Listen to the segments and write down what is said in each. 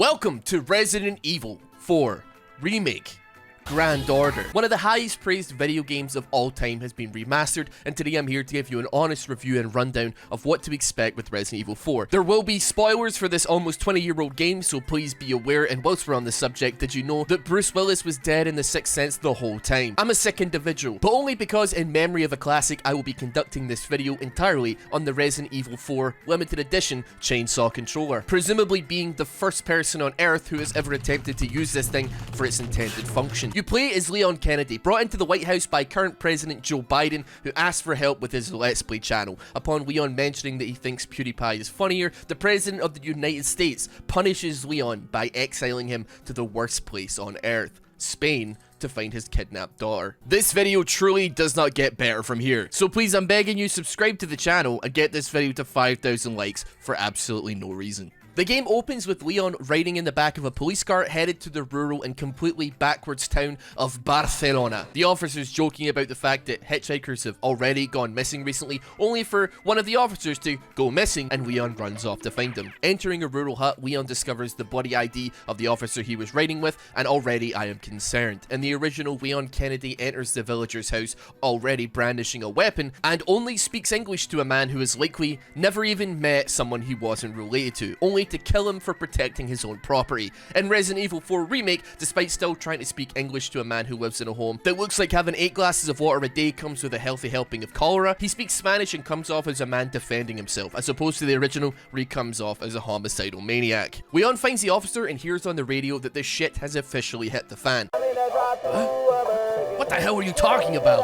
Welcome to Resident Evil 4 Remake Grand Order. One of the highest praised video games of all time has been remastered, and today I'm here to give you an honest review and rundown of what to expect with Resident Evil 4. There will be spoilers for this almost 20-year-old game, so please be aware. And whilst we're on the subject, did you know that Bruce Willis was dead in The Sixth Sense the whole time? I'm a sick individual, but only because in memory of a classic, I will be conducting this video entirely on the Resident Evil 4 limited edition chainsaw controller, presumably being the first person on Earth who has ever attempted to use this thing for its intended function. You play as Leon Kennedy, brought into the White House by current President Joe Biden, who asked for help with his Let's Play channel. Upon Leon mentioning that he thinks PewDiePie is funnier, the President of the United States punishes Leon by exiling him to the worst place on Earth, Spain, to find his kidnapped daughter. This video truly does not get better from here, so please, I'm begging you, subscribe to the channel and get this video to 5,000 likes for absolutely no reason. The game opens with Leon riding in the back of a police car headed to the rural and completely backwards town of Barcelona. The officers joking about the fact that hitchhikers have already gone missing recently, only for one of the officers to go missing, and Leon runs off to find them. Entering a rural hut, Leon discovers the bloody ID of the officer he was riding with, and already I am concerned. In the original, Leon Kennedy enters the villager's house already brandishing a weapon, and only speaks English to a man who has likely never even met someone he wasn't related to, only to kill him for protecting his own property. In Resident Evil 4 Remake, despite still trying to speak English to a man who lives in a home that looks like having 8 glasses of water a day comes with a healthy helping of cholera, he speaks Spanish and comes off as a man defending himself, as opposed to the original where he comes off as a homicidal maniac. Leon finds the officer and hears on the radio that the shit has officially hit the fan. What the hell are you talking about?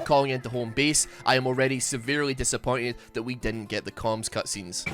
Calling into home base, I am already severely disappointed that we didn't get the comms cutscenes.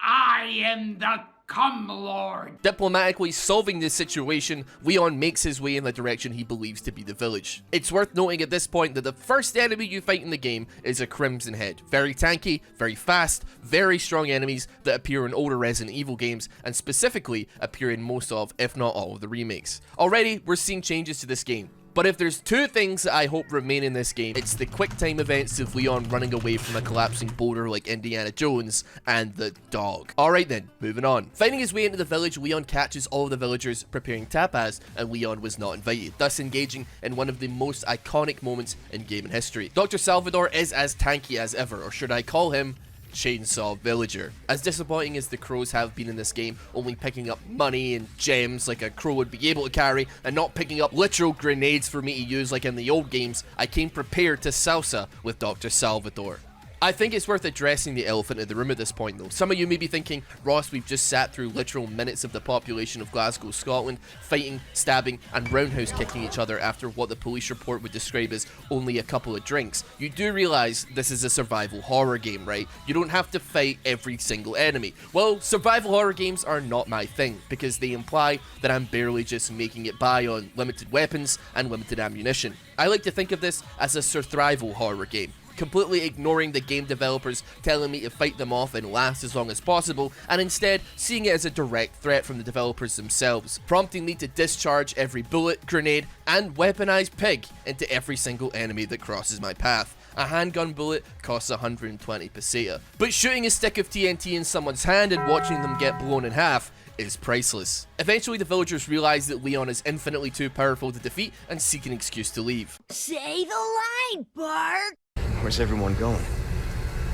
I am the Cum Lord. Diplomatically solving this situation, Leon makes his way in the direction he believes to be the village. It's worth noting at this point that the first enemy you fight in the game is a Crimson Head. Very tanky, very fast, very strong enemies that appear in older Resident Evil games, and specifically appear in most of, if not all of the remakes. Already, we're seeing changes to this game. But if there's two things that I hope remain in this game, it's the quick time events of Leon running away from a collapsing boulder like Indiana Jones, and the dog. Alright then, moving on. Finding his way into the village, Leon catches all of the villagers preparing tapas, and Leon was not invited, thus engaging in one of the most iconic moments in gaming history. Dr. Salvador is as tanky as ever, or should I call him Chainsaw Villager. As disappointing as the crows have been in this game, only picking up money and gems like a crow would be able to carry, and not picking up literal grenades for me to use like in the old games, I came prepared to salsa with Dr. Salvador. I think it's worth addressing the elephant in the room at this point though. Some of you may be thinking, Ross, we've just sat through literal minutes of the population of Glasgow, Scotland, fighting, stabbing, and roundhouse kicking each other after what the police report would describe as only a couple of drinks. You do realise this is a survival horror game, right? You don't have to fight every single enemy. Well, survival horror games are not my thing, because they imply that I'm barely just making it by on limited weapons and limited ammunition. I like to think of this as a survival horror game, completely ignoring the game developers telling me to fight them off and last as long as possible, and instead seeing it as a direct threat from the developers themselves, prompting me to discharge every bullet, grenade, and weaponized pig into every single enemy that crosses my path. A handgun bullet costs 120 peseta, but shooting a stick of TNT in someone's hand and watching them get blown in half is priceless. Eventually, the villagers realize that Leon is infinitely too powerful to defeat and seek an excuse to leave. Say the line, Bart! Where's everyone going?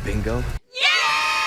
Bingo?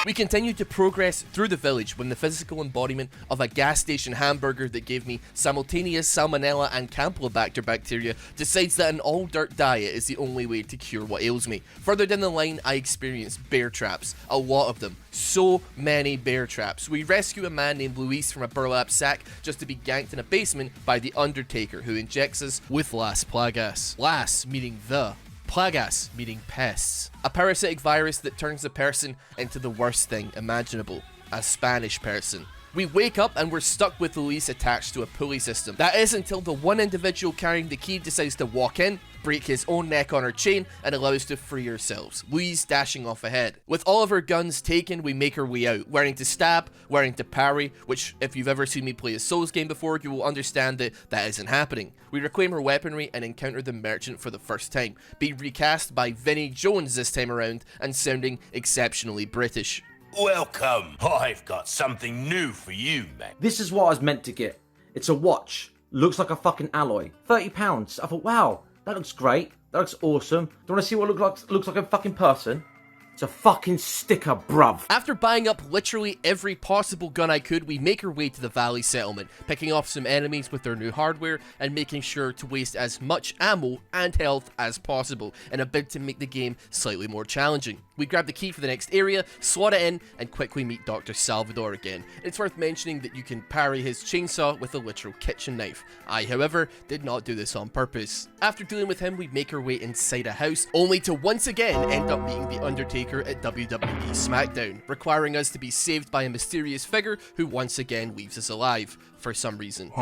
We continue to progress through the village when the physical embodiment of a gas station hamburger that gave me simultaneous salmonella and campylobacter bacteria decides that an all-dirt diet is the only way to cure what ails me. Further down the line, I experience bear traps. A lot of them. So many bear traps. We rescue a man named Luis from a burlap sack just to be ganked in a basement by the Undertaker, who injects us with Las Plagas. Las meaning the, Plagas meaning pests. A parasitic virus that turns a person into the worst thing imaginable. A Spanish person. We wake up and we're stuck with Luis attached to a pulley system. That is until the one individual carrying the key decides to walk in, break his own neck on her chain, and allow us to free ourselves, Luis dashing off ahead. With all of our guns taken, we make our way out, learning to stab, learning to parry, which if you've ever seen me play a Souls game before, you will understand that that isn't happening. We reclaim our weaponry and encounter the merchant for the first time, being recast by Vinnie Jones this time around and sounding exceptionally British. Welcome. I've got something new for you, mate. This is what I was meant to get. It's a watch. Looks like a fucking alloy. £30. I thought, wow, that looks great. That looks awesome. Do you want to see what it looks like a fucking person? It's a fucking sticker, bruv. After buying up literally every possible gun I could, we make our way to the Valley Settlement, picking off some enemies with their new hardware and making sure to waste as much ammo and health as possible in a bid to make the game slightly more challenging. We grab the key for the next area, slot it in, and quickly meet Dr. Salvador again. It's worth mentioning that you can parry his chainsaw with a literal kitchen knife. I, however, did not do this on purpose. After dealing with him, we make our way inside a house, only to once again end up meeting The Undertaker at WWE SmackDown, requiring us to be saved by a mysterious figure who once again leaves us alive, for some reason.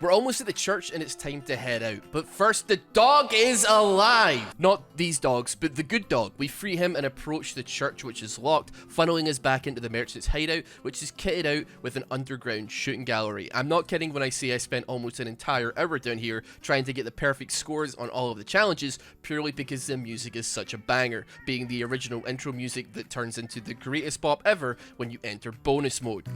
We're almost at the church and it's time to head out, but first the dog is alive! Not these dogs, but the good dog. We free him and approach the church, which is locked, funneling us back into the merchant's hideout, which is kitted out with an underground shooting gallery. I'm not kidding when I say I spent almost an entire hour down here trying to get the perfect scores on all of the challenges, purely because the music is such a banger, being the original intro music that turns into the greatest bop ever when you enter bonus mode.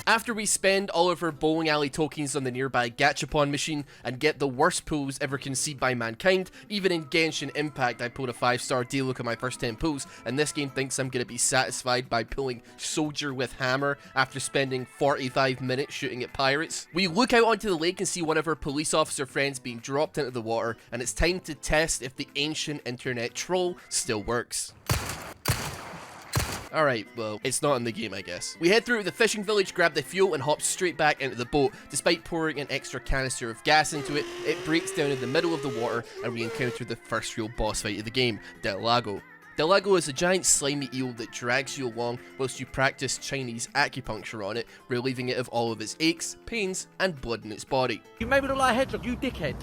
After we spend all of our bowling alley tokens on the nearby Gachapon machine and get the worst pulls ever conceived by mankind, even in Genshin Impact I pulled a 5-star deal look at my first 10 pulls, and this game thinks I'm going to be satisfied by pulling Soldier with Hammer after spending 45 minutes shooting at pirates. We look out onto the lake and see one of our police officer friends being dropped into the water, and it's time to test if the ancient internet troll still works. Alright, well, it's not in the game, I guess. We head through the fishing village, grab the fuel, and hop straight back into the boat. Despite pouring an extra canister of gas into it, it breaks down in the middle of the water, and we encounter the first real boss fight of the game, Del Lago. Del Lago is a giant slimy eel that drags you along whilst you practice Chinese acupuncture on it, relieving it of all of its aches, pains, and blood in its body. You made me look like a hedgehog, you dickhead.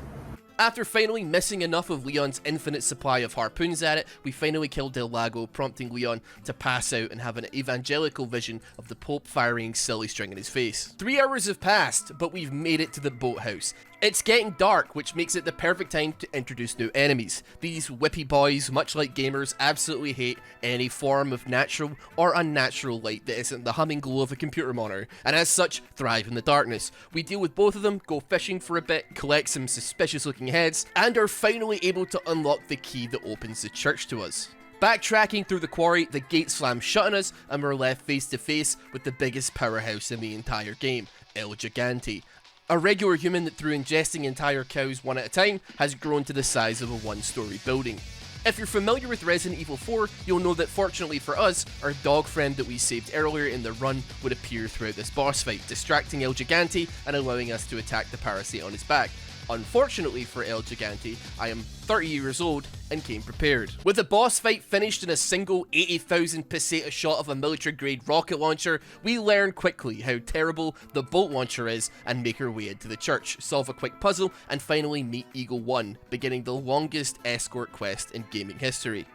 After finally missing enough of Leon's infinite supply of harpoons at it, we finally kill Del Lago, prompting Leon to pass out and have an evangelical vision of the Pope firing silly string in his face. 3 hours have passed, but we've made it to the boathouse. It's getting dark, which makes it the perfect time to introduce new enemies. These whippy boys, much like gamers, absolutely hate any form of natural or unnatural light that isn't the humming glow of a computer monitor, and as such, thrive in the darkness. We deal with both of them, go fishing for a bit, collect some suspicious looking heads, and are finally able to unlock the key that opens the church to us. Backtracking through the quarry, the gate slams shut on us, and we're left face to face with the biggest powerhouse in the entire game, El Gigante. A regular human that through ingesting entire cows one at a time has grown to the size of a one-story building. If you're familiar with Resident Evil 4, you'll know that fortunately for us, our dog friend that we saved earlier in the run would appear throughout this boss fight, distracting El Gigante and allowing us to attack the parasite on his back. Unfortunately for El Gigante, I am 30 years old and came prepared. With the boss fight finished in a single 80,000 peseta shot of a military grade rocket launcher, we learn quickly how terrible the bolt launcher is and make our way into the church, solve a quick puzzle, and finally meet Eagle 1, beginning the longest escort quest in gaming history.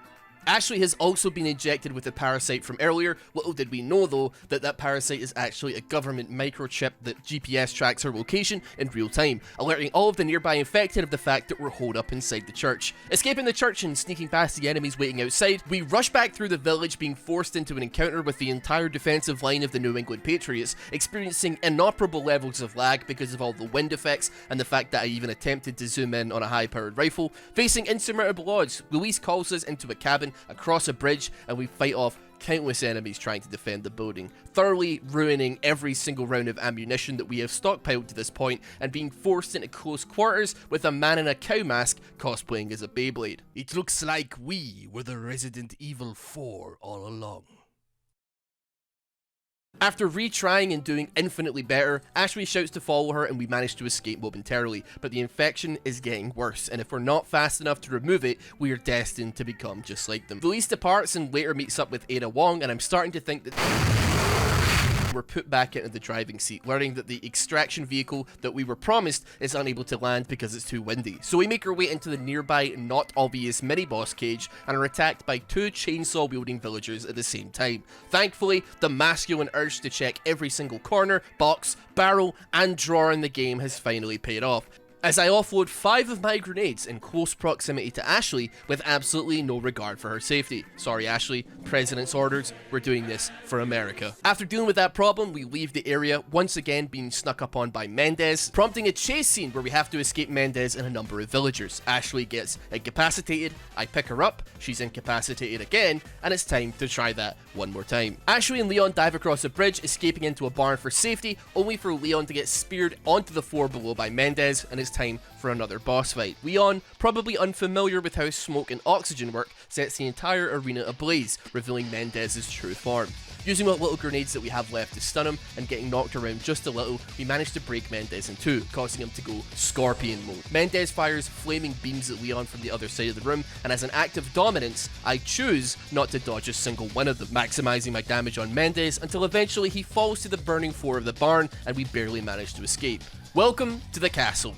Ashley has also been injected with the parasite from earlier. Little did we know though that that parasite is actually a government microchip that GPS tracks her location in real time, alerting all of the nearby infected of the fact that we're holed up inside the church. Escaping the church and sneaking past the enemies waiting outside, we rush back through the village, being forced into an encounter with the entire defensive line of the New England Patriots, experiencing inoperable levels of lag because of all the wind effects and the fact that I even attempted to zoom in on a high-powered rifle. Facing insurmountable odds, Luis calls us into a cabin across a bridge and we fight off countless enemies trying to defend the building, thoroughly ruining every single round of ammunition that we have stockpiled to this point and being forced into close quarters with a man in a cow mask cosplaying as a Beyblade. It looks like we were the Resident Evil 4 all along. After retrying and doing infinitely better, Ashley shouts to follow her and we manage to escape momentarily, but the infection is getting worse, and if we're not fast enough to remove it, we are destined to become just like them. Luis departs and later meets up with Ada Wong, and I'm starting to think that we're put back into the driving seat, learning that the extraction vehicle that we were promised is unable to land because it's too windy. So we make our way into the nearby not obvious mini-boss cage and are attacked by 2 chainsaw-wielding villagers at the same time. Thankfully, the masculine urge to check every single corner, box, barrel, and drawer in the game has finally paid off. as I offload 5 of my grenades in close proximity to Ashley with absolutely no regard for her safety. Sorry Ashley, President's orders, we're doing this for America. After dealing with that problem, we leave the area, once again being snuck up on by Mendez, prompting a chase scene where we have to escape Mendez and a number of villagers. Ashley gets incapacitated, I pick her up, she's incapacitated again, and it's time to try that one more time. Ashley and Leon dive across a bridge, escaping into a barn for safety, only for Leon to get speared onto the floor below by Mendez, and it's time for another boss fight. Leon, probably unfamiliar with how smoke and oxygen work, sets the entire arena ablaze, revealing Mendez's true form. Using what little grenades that we have left to stun him and getting knocked around just a little, we manage to break Mendez in two, causing him to go Scorpion mode. Mendez fires flaming beams at Leon from the other side of the room, and as an act of dominance, I choose not to dodge a single one of them, maximizing my damage on Mendez until eventually he falls to the burning floor of the barn and we barely manage to escape. Welcome to the castle.